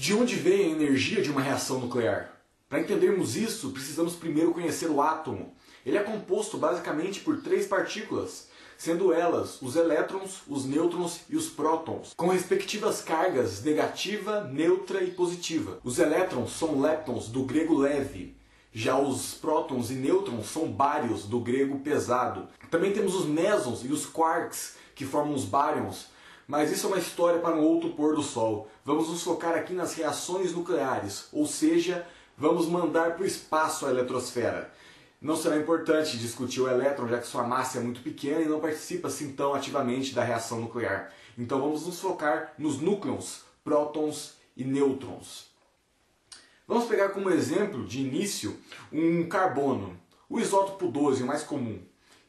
De onde vem a energia de uma reação nuclear? Para entendermos isso, precisamos primeiro conhecer o átomo. Ele é composto basicamente por três partículas, sendo elas os elétrons, os nêutrons e os prótons, com respectivas cargas negativa, neutra e positiva. Os elétrons são leptons, do grego leve. Já os prótons e nêutrons são bários, do grego pesado. Também temos os mesons e os quarks, que formam os bárions. Mas isso é uma história para um outro pôr do sol. Vamos nos focar aqui nas reações nucleares, ou seja, vamos mandar para o espaço a eletrosfera. Não será importante discutir o elétron, já que sua massa é muito pequena e não participa assim tão ativamente da reação nuclear. Então vamos nos focar nos núcleons, prótons e nêutrons. Vamos pegar como exemplo, de início, um carbono. O isótopo 12, o mais comum.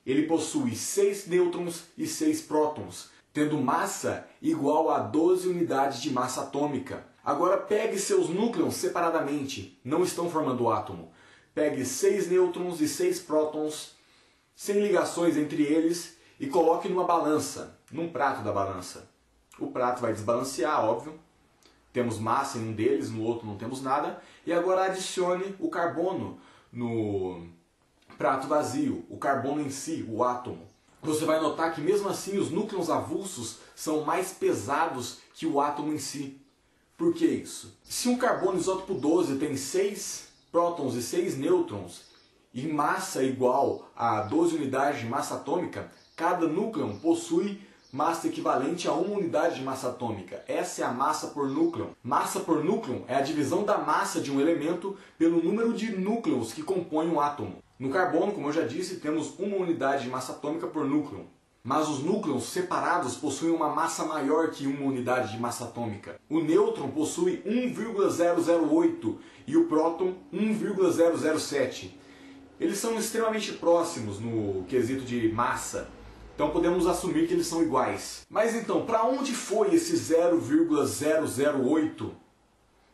Ele possui 6 nêutrons e 6 prótons, tendo massa igual a 12 unidades de massa atômica. Agora pegue seus núcleons separadamente, não estão formando átomo. Pegue 6 nêutrons e 6 prótons, sem ligações entre eles, e coloque numa balança, num prato da balança. O prato vai desbalancear, óbvio. Temos massa em um deles, no outro não temos nada. E agora adicione o carbono no prato vazio, o carbono em si, o átomo. Você vai notar que mesmo assim os núcleons avulsos são mais pesados que o átomo em si. Por que isso? Se um carbono isótopo 12 tem 6 prótons e 6 nêutrons e massa igual a 12 unidades de massa atômica, cada núcleo possui massa equivalente a 1 unidade de massa atômica. Essa é a massa por núcleo. Massa por núcleo é a divisão da massa de um elemento pelo número de núcleos que compõem um átomo. No carbono, como eu já disse, temos 1 unidade de massa atômica por núcleo. Mas os núcleos separados possuem uma massa maior que 1 unidade de massa atômica. O nêutron possui 1,008 e o próton 1,007. Eles são extremamente próximos no quesito de massa, então podemos assumir que eles são iguais. Mas então, para onde foi esse 0,008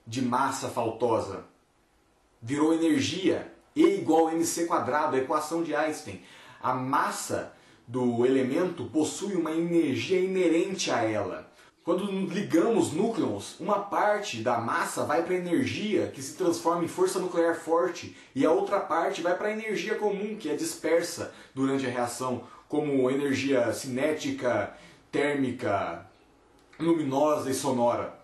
de massa faltosa? Virou energia, E igual a mc², a equação de Einstein. A massa do elemento possui uma energia inerente a ela. Quando ligamos núcleos, uma parte da massa vai para a energia, que se transforma em força nuclear forte, e a outra parte vai para a energia comum, que é dispersa durante a reação, como energia cinética, térmica, luminosa e sonora.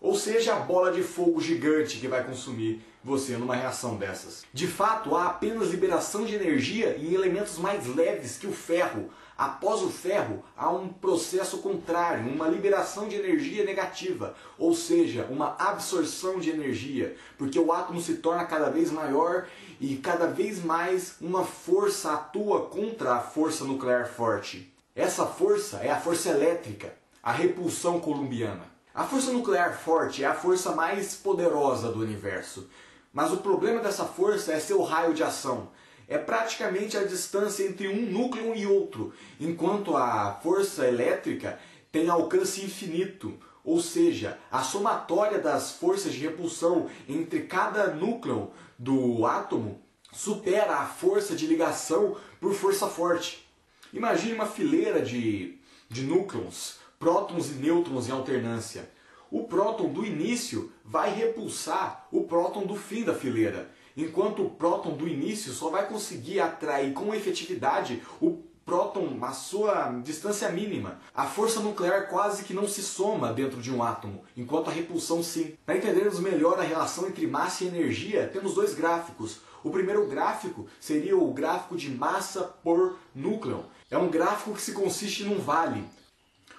Ou seja, a bola de fogo gigante que vai consumir você numa reação dessas. De fato, há apenas liberação de energia em elementos mais leves que o ferro. Após o ferro, há um processo contrário, uma liberação de energia negativa, ou seja, uma absorção de energia, porque o átomo se torna cada vez maior e cada vez mais uma força atua contra a força nuclear forte. Essa força é a força elétrica, a repulsão coulombiana. A força nuclear forte é a força mais poderosa do universo, mas o problema dessa força é seu raio de ação. É praticamente a distância entre um núcleo e outro, enquanto a força elétrica tem alcance infinito, ou seja, a somatória das forças de repulsão entre cada núcleo do átomo supera a força de ligação por força forte. Imagine uma fileira de núcleos, prótons e nêutrons em alternância. O próton do início vai repulsar o próton do fim da fileira, enquanto o próton do início só vai conseguir atrair com efetividade o próton à sua distância mínima. A força nuclear quase que não se soma dentro de um átomo, enquanto a repulsão sim. Para entendermos melhor a relação entre massa e energia, temos dois gráficos. O primeiro gráfico seria o gráfico de massa por núcleo. É um gráfico que se consiste num vale.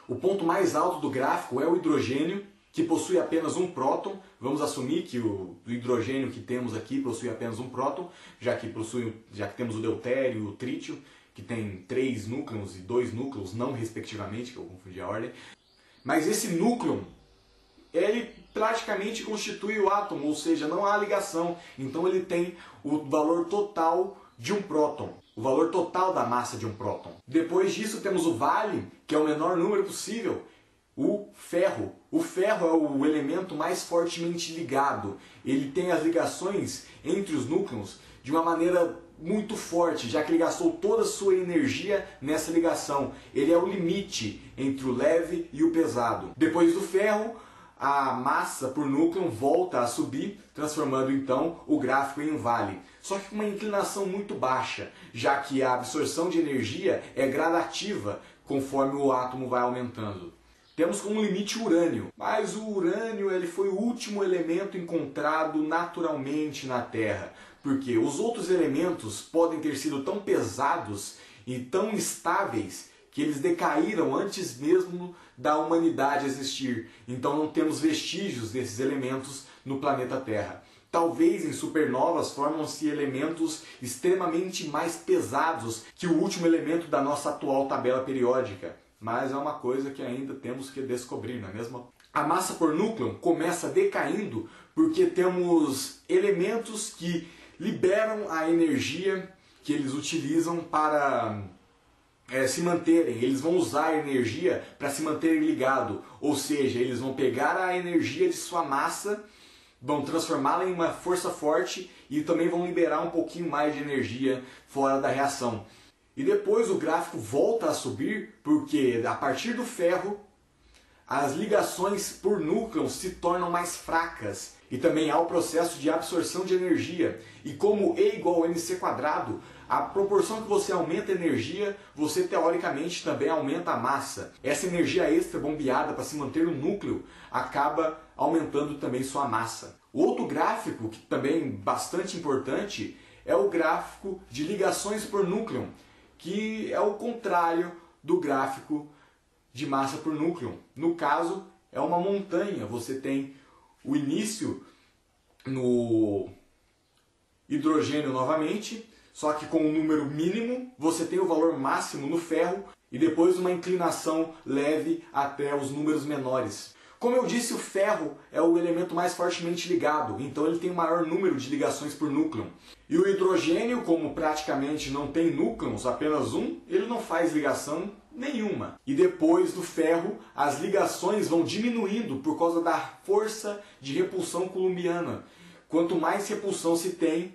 O ponto mais alto do gráfico é o hidrogênio, que possui apenas um próton. Vamos assumir que o hidrogênio que temos aqui possui apenas um próton, já que temos o deutério e o trítio, que tem 3 núcleos e 2 núcleos, não respectivamente, que eu confundi a ordem. Mas esse núcleo, ele praticamente constitui o átomo, ou seja, não há ligação. Então ele tem o valor total de um próton, o valor total da massa de um próton. Depois disso temos o vale, que é o menor número possível, o ferro. O ferro é o elemento mais fortemente ligado. Ele tem as ligações entre os núcleos de uma maneira muito forte, já que ele gastou toda a sua energia nessa ligação. Ele é o limite entre o leve e o pesado. Depois do ferro, a massa por núcleo volta a subir, transformando então o gráfico em um vale. Só que com uma inclinação muito baixa, já que a absorção de energia é gradativa conforme o átomo vai aumentando. Temos como limite o urânio, mas o urânio ele foi o último elemento encontrado naturalmente na Terra, porque os outros elementos podem ter sido tão pesados e tão instáveis que eles decaíram antes mesmo da humanidade existir. Então não temos vestígios desses elementos no planeta Terra. Talvez em supernovas formam-se elementos extremamente mais pesados que o último elemento da nossa atual tabela periódica. Mas é uma coisa que ainda temos que descobrir, não é mesmo? A massa por núcleo começa decaindo porque temos elementos que liberam a energia que eles utilizam para se manterem. Eles vão usar a energia para se manterem ligados. Ou seja, eles vão pegar a energia de sua massa, vão transformá-la em uma força forte e também vão liberar um pouquinho mais de energia fora da reação. E depois o gráfico volta a subir porque a partir do ferro as ligações por núcleo se tornam mais fracas e também há o processo de absorção de energia. E como E igual a mc², a proporção que você aumenta a energia, você teoricamente também aumenta a massa. Essa energia extra bombeada para se manter no núcleo acaba aumentando também sua massa. O outro gráfico, que também é bastante importante, é o gráfico de ligações por núcleo, que é o contrário do gráfico de massa por núcleo. No caso, é uma montanha. Você tem o início no hidrogênio novamente, só que com um número mínimo, você tem o valor máximo no ferro e depois uma inclinação leve até os números menores. Como eu disse, o ferro é o elemento mais fortemente ligado, então ele tem o maior número de ligações por núcleo. E o hidrogênio, como praticamente não tem núcleos, apenas um, ele não faz ligação nenhuma. E depois do ferro, as ligações vão diminuindo por causa da força de repulsão coulombiana. Quanto mais repulsão se tem,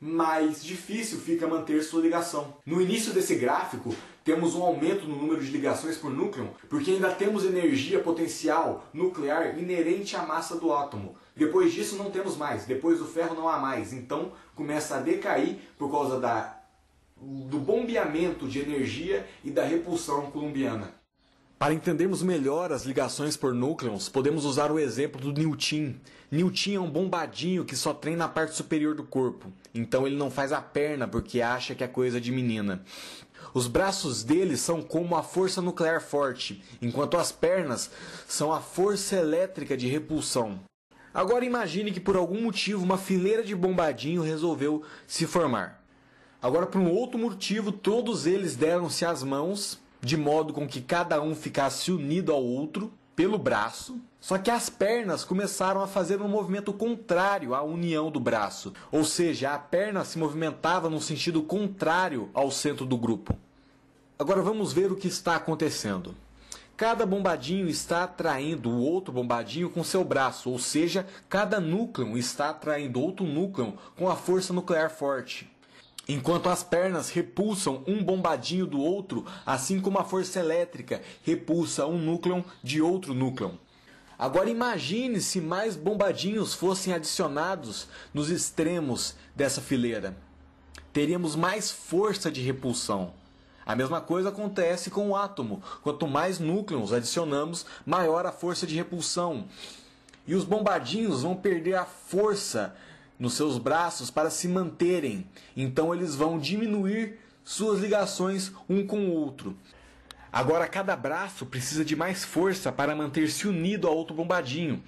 mais difícil fica manter sua ligação. No início desse gráfico, temos um aumento no número de ligações por núcleo, porque ainda temos energia potencial nuclear inerente à massa do átomo. Depois disso não temos mais, depois do ferro não há mais, então começa a decair por causa do bombeamento de energia e da repulsão coulombiana. Para entendermos melhor as ligações por núcleos, podemos usar o exemplo do Newton. Newton é um bombadinho que só treina a parte superior do corpo, então ele não faz a perna porque acha que é coisa de menina. Os braços dele são como a força nuclear forte, enquanto as pernas são a força elétrica de repulsão. Agora imagine que por algum motivo uma fileira de bombadinho resolveu se formar. Agora por um outro motivo todos eles deram-se as mãos, de modo com que cada um ficasse unido ao outro pelo braço, só que as pernas começaram a fazer um movimento contrário à união do braço, ou seja, a perna se movimentava no sentido contrário ao centro do grupo. Agora vamos ver o que está acontecendo. Cada bombadinho está atraindo o outro bombadinho com seu braço, ou seja, cada núcleo está atraindo outro núcleo com a força nuclear forte. Enquanto as pernas repulsam um bombadinho do outro, assim como a força elétrica repulsa um núcleo de outro núcleo. Agora imagine se mais bombadinhos fossem adicionados nos extremos dessa fileira. Teríamos mais força de repulsão. A mesma coisa acontece com o átomo. Quanto mais núcleos adicionamos, maior a força de repulsão. E os bombadinhos vão perder a força nos seus braços para se manterem. Então eles vão diminuir suas ligações um com o outro. Agora cada braço precisa de mais força para manter-se unido a outro bombadinho.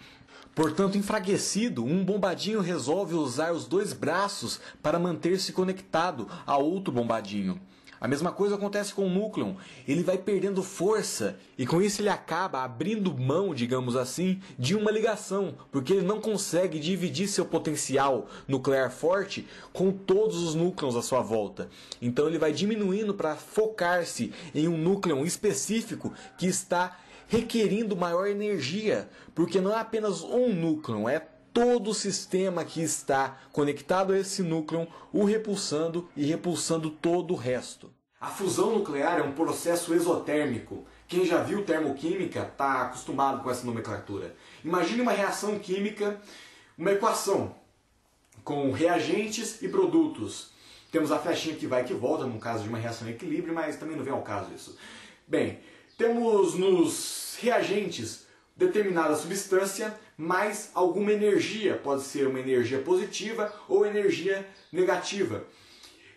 Portanto, enfraquecido, um bombadinho resolve usar os dois braços para manter-se conectado a outro bombadinho. A mesma coisa acontece com o núcleo. Ele vai perdendo força e com isso ele acaba abrindo mão, digamos assim, de uma ligação, porque ele não consegue dividir seu potencial nuclear forte com todos os núcleos à sua volta. Então ele vai diminuindo para focar-se em um núcleo específico que está requerindo maior energia, porque não é apenas um núcleo, é todo o sistema que está conectado a esse núcleo, o repulsando e repulsando todo o resto. A fusão nuclear é um processo exotérmico Quem já viu termoquímica está acostumado com essa nomenclatura. Imagine uma reação química, uma equação com reagentes e produtos. Temos a flechinha que vai e que volta, no caso de uma reação em equilíbrio, mas também não vem ao caso isso. Bem, temos nos reagentes determinada substância mais alguma energia, pode ser uma energia positiva ou energia negativa.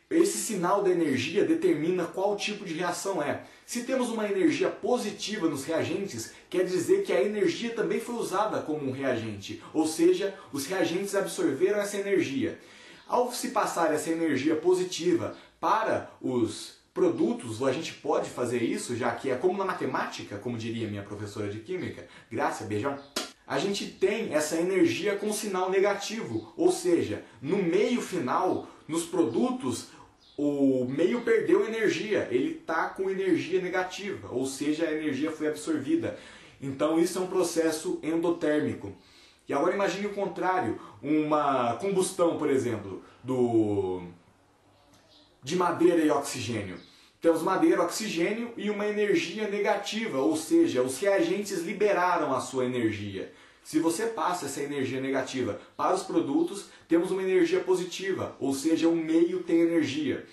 Esse sinal da energia determina qual tipo de reação é. Se temos uma energia positiva nos reagentes, quer dizer que a energia também foi usada como um reagente, ou seja, os reagentes absorveram essa energia. Ao se passar essa energia positiva para os produtos, a gente pode fazer isso, já que é como na matemática, como diria minha professora de química, Graça, beijão. A gente tem essa energia com sinal negativo, ou seja, no meio final, nos produtos, o meio perdeu energia, ele está com energia negativa, ou seja, a energia foi absorvida. Então isso é um processo endotérmico. E agora imagine o contrário, uma combustão, por exemplo, de madeira e oxigênio. Temos madeira, oxigênio e uma energia negativa, ou seja, os reagentes liberaram a sua energia. Se você passa essa energia negativa para os produtos, temos uma energia positiva, ou seja, o meio tem energia.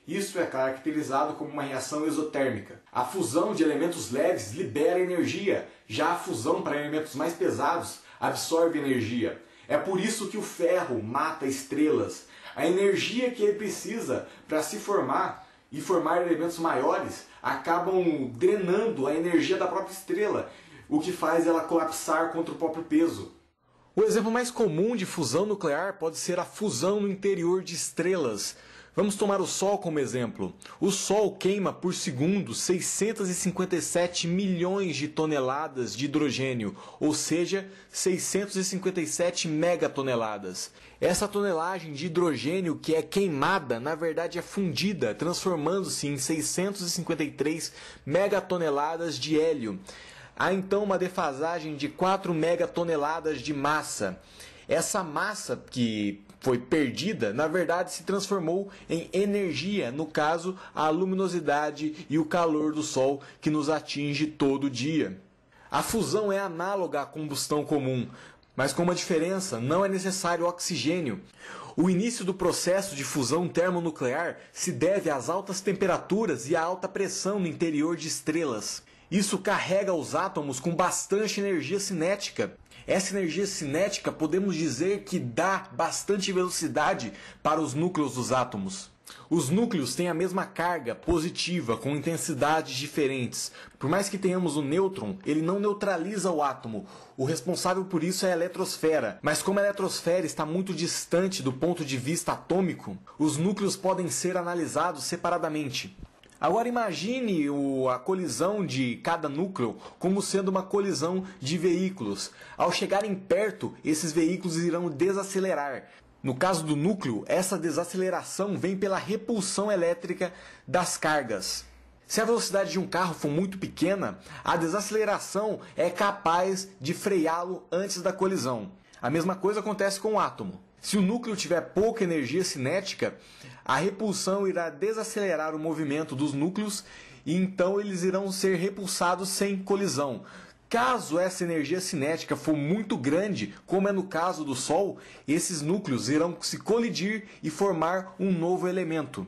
Isso é caracterizado como uma reação exotérmica. A fusão de elementos leves libera energia, já a fusão para elementos mais pesados absorve energia. É por isso que o ferro mata estrelas. A energia que ele precisa para se formar e formar elementos maiores acabam drenando a energia da própria estrela, o que faz ela colapsar contra o próprio peso. O exemplo mais comum de fusão nuclear pode ser a fusão no interior de estrelas. Vamos tomar o Sol como exemplo. O Sol queima por segundo 657 milhões de toneladas de hidrogênio, ou seja, 657 megatoneladas. Essa tonelagem de hidrogênio que é queimada, na verdade é fundida, transformando-se em 653 megatoneladas de hélio. Há então uma defasagem de 4 megatoneladas de massa. Essa massa que foi perdida, na verdade se transformou em energia, no caso, a luminosidade e o calor do Sol que nos atinge todo dia. A fusão é análoga à combustão comum, mas com uma diferença, não é necessário oxigênio. O início do processo de fusão termonuclear se deve às altas temperaturas e à alta pressão no interior de estrelas. Isso carrega os átomos com bastante energia cinética. Essa energia cinética podemos dizer que dá bastante velocidade para os núcleos dos átomos. Os núcleos têm a mesma carga positiva, com intensidades diferentes. Por mais que tenhamos o nêutron, ele não neutraliza o átomo. O responsável por isso é a eletrosfera. Mas como a eletrosfera está muito distante do ponto de vista atômico, os núcleos podem ser analisados separadamente. Agora imagine a colisão de cada núcleo como sendo uma colisão de veículos. Ao chegarem perto, esses veículos irão desacelerar. No caso do núcleo, essa desaceleração vem pela repulsão elétrica das cargas. Se a velocidade de um carro for muito pequena, a desaceleração é capaz de freá-lo antes da colisão. A mesma coisa acontece com o átomo. Se o núcleo tiver pouca energia cinética, a repulsão irá desacelerar o movimento dos núcleos e então eles irão ser repulsados sem colisão. Caso essa energia cinética for muito grande, como é no caso do Sol, esses núcleos irão se colidir e formar um novo elemento.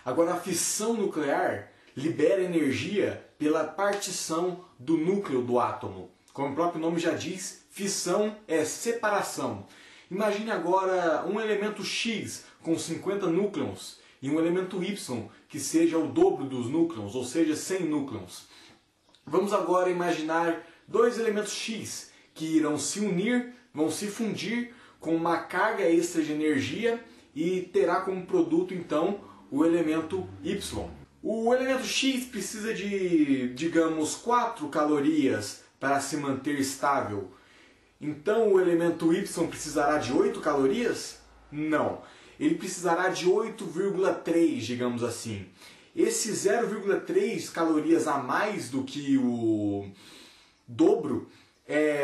Agora, a fissão nuclear libera energia pela partição do núcleo do átomo. Como o próprio nome já diz, fissão é separação. Imagine agora um elemento X com 50 núcleons e um elemento Y que seja o dobro dos núcleons, ou seja, 100 núcleons. Vamos agora imaginar dois elementos X que irão se unir, vão se fundir com uma carga extra de energia e terá como produto então o elemento Y. O elemento X precisa de, digamos, 4 calorias para se manter estável. Então o elemento Y precisará de 8 calorias? Não. Ele precisará de 8,3, digamos assim. Esse 0,3 calorias a mais do que o dobro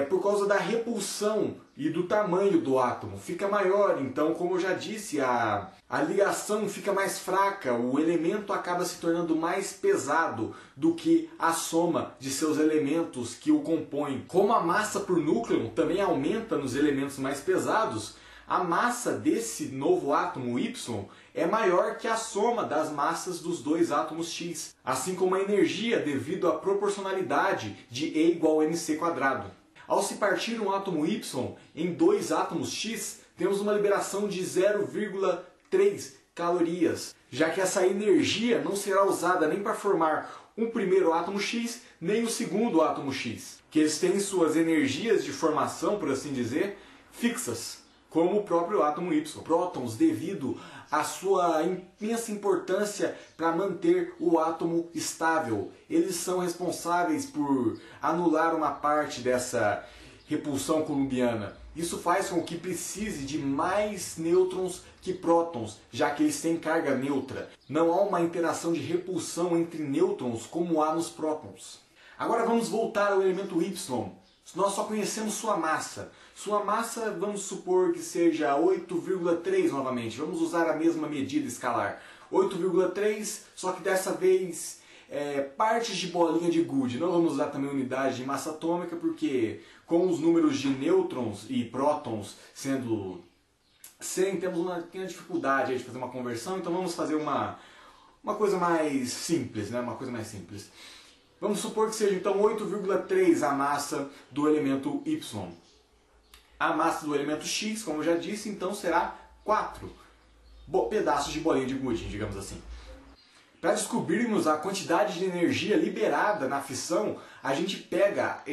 por causa da repulsão e do tamanho do átomo. Fica maior, então, como eu já disse, a ligação fica mais fraca, o elemento acaba se tornando mais pesado do que a soma de seus elementos que o compõem. Como a massa por núcleo também aumenta nos elementos mais pesados, a massa desse novo átomo Y é maior que a soma das massas dos dois átomos X, assim como a energia devido à proporcionalidade de E igual a mc². Ao se partir um átomo Y em dois átomos X, temos uma liberação de 0,3 calorias, já que essa energia não será usada nem para formar um primeiro átomo X, nem o segundo átomo X, que eles têm suas energias de formação, por assim dizer, fixas, como o próprio átomo Y. Prótons, devido à sua imensa importância para manter o átomo estável, eles são responsáveis por anular uma parte dessa repulsão coulombiana. Isso faz com que precise de mais nêutrons que prótons, já que eles têm carga neutra. Não há uma interação de repulsão entre nêutrons como há nos prótons. Agora vamos voltar ao elemento Y. Nós só conhecemos sua massa. Sua massa, vamos supor que seja 8,3 novamente. Vamos usar a mesma medida escalar. 8,3, só que dessa vez partes de bolinha de gude. Não vamos usar também unidade de massa atômica, porque com os números de nêutrons e prótons sendo 100, temos uma dificuldade de fazer uma conversão. Então vamos fazer uma coisa mais simples, né? Uma coisa mais simples. Vamos supor que seja então 8,3 a massa do elemento Y. A massa do elemento X, como eu já disse, então será 4 pedaços de bolinha de gude, digamos assim. Para descobrirmos a quantidade de energia liberada na fissão, a gente pega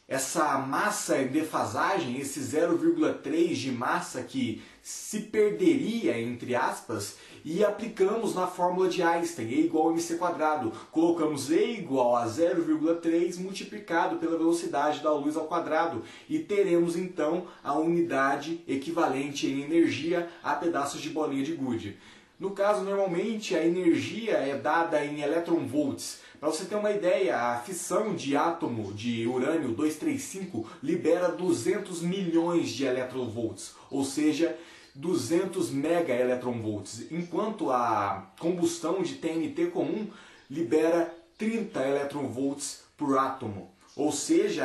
essa massa em defasagem, esse 0,3 de massa que se perderia, entre aspas, e aplicamos na fórmula de Einstein, E igual a mc². Colocamos E igual a 0,3 multiplicado pela velocidade da luz ao quadrado e teremos então a unidade equivalente em energia a pedaços de bolinha de gude. No caso, normalmente a energia é dada em electronvolts. Para você ter uma ideia, a fissão de átomo de urânio 235 libera 200 milhões de electronvolts, ou seja, 200 megaelectronvolts, enquanto a combustão de TNT comum libera 30 electronvolts por átomo. Ou seja,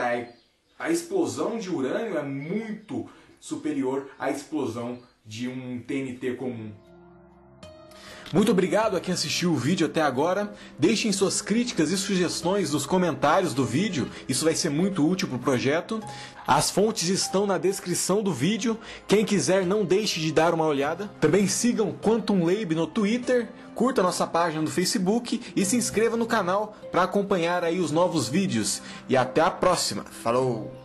a explosão de urânio é muito superior à explosão de um TNT comum. Muito obrigado a quem assistiu o vídeo até agora. Deixem suas críticas e sugestões nos comentários do vídeo, isso vai ser muito útil para o projeto. As fontes estão na descrição do vídeo, quem quiser não deixe de dar uma olhada. Também sigam Quantum Lab no Twitter, curta nossa página no Facebook e se inscreva no canal para acompanhar aí os novos vídeos. E até a próxima. Falou!